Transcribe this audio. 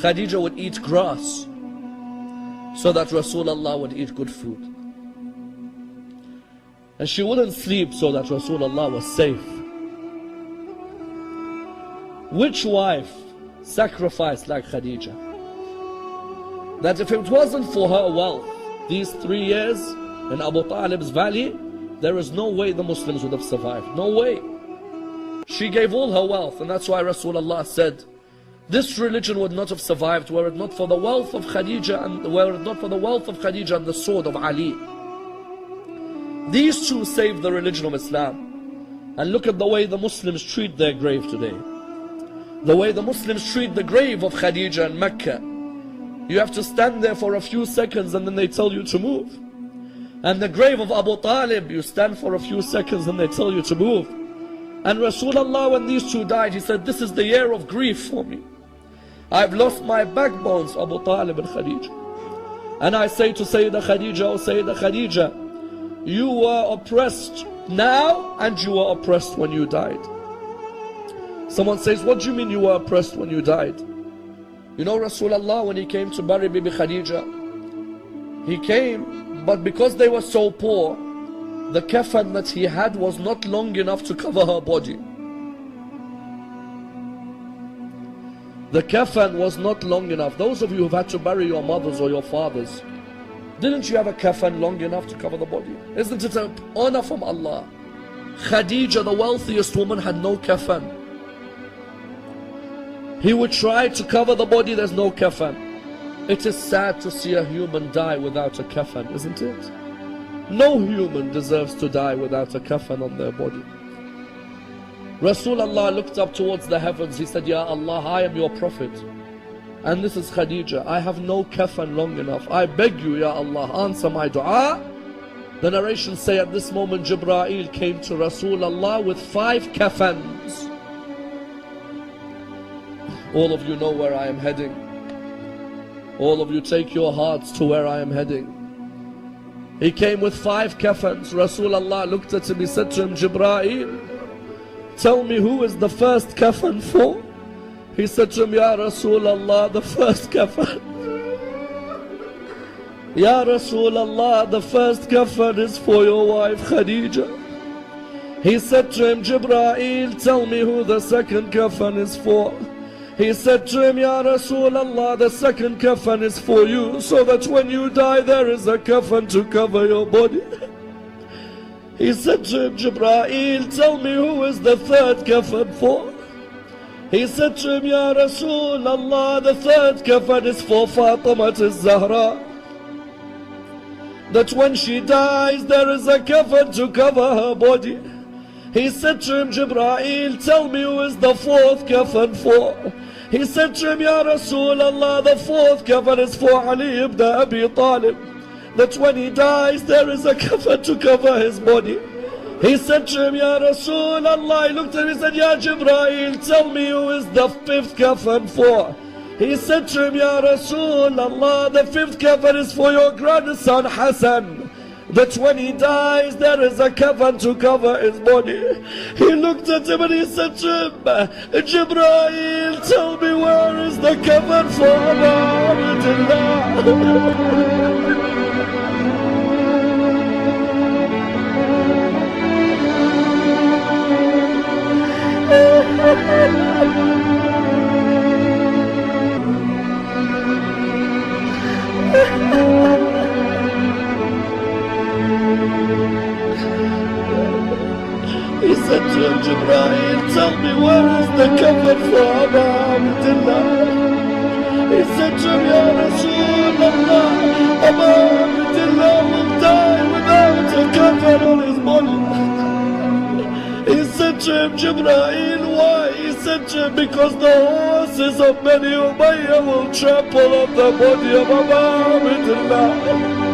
Khadija would eat grass so that Rasulullah would eat good food. And she wouldn't sleep so that Rasulullah was safe. Which wife sacrificed like Khadija? That if it wasn't for her wealth, these 3 years in Abu Talib's valley, there is no way the Muslims would have survived. No way. She gave all her wealth, and that's why Rasulullah said, this religion would not have survived were it not for the wealth of Khadija and were it not for the wealth of Khadija and the sword of Ali. These two saved the religion of Islam. And look at the way the Muslims treat their grave today. The way the Muslims treat the grave of Khadija in Mecca. You have to stand there for a few seconds and then they tell you to move. And the grave of Abu Talib, you stand for a few seconds and they tell you to move. And Rasulullah, when these two died, he said, this is the year of grief for me. I've lost my backbones, Abu Talib and Khadija. And I say to Sayyidah Khadija, oh Sayyidah Khadija, you were oppressed now and you were oppressed when you died. Someone says, what do you mean you were oppressed when you died? You know Rasulullah, when he came to bury Bibi Khadija, he came, but because they were so poor, the kafan that he had was not long enough to cover her body. The kafan was not long enough. Those of you who've had to bury your mothers or your fathers, didn't you have a kafan long enough to cover the body? Isn't it an honor from Allah? Khadija, the wealthiest woman, had no kafan. He would try to cover the body, there's no kafan. It is sad to see a human die without a kafan, isn't it? No human deserves to die without a kafan on their body. Rasulullah looked up towards the heavens. He said, Ya Allah, I am your prophet. And this is Khadija. I have no kafan long enough. I beg you, Ya Allah, answer my dua. The narrations say at this moment, Jibreel came to Rasulullah with 5 kafans. All of you know where I am heading. All of you take your hearts to where I am heading. He came with 5 kafans. Rasulullah looked at him. He said to him, Jibreel, tell me who is the first kafan for? He said to him, Ya Rasulullah, the first kafan. Ya Rasulullah, the first kafan is for your wife Khadija. He said to him, Jibreel, tell me who the second kafan is for. He said to him, Ya Rasulullah, the second kafan is for you, so that when you die there is a kafan to cover your body. He said to him, Jibreel, tell me who is the third kafan for. He said to him, Ya Rasulullah, the third kafan is for Fatima al-Zahra. That when she dies there is a kafan to cover her body. He said to him, Jibreel, tell me who is the fourth kafan for. He said to him, Ya Rasulullah, the fourth kafan is for Ali ibn Abi Talib. That when he dies there is a kafan to cover his body. He said to him, Ya Rasulullah, he looked at him and said, Ya Jibreel, tell me who is the fifth kafan for. He said to him, Ya Rasulullah, the fifth kafan is for your grandson Hassan. That when he dies there is a kafan to cover his body. He looked at him and he said to him, Jibreel, tell me where is the kafan for Abdullah. He said to him, Jibreel, tell me where is the kafan for Abdullah. He said to him, Ya Rasulullah, Abdullah will die without a kafan on his body. He said to him, Jibreel, why? He said to him, because the horses of Bani Umayyah will trample on the body of Abdullah.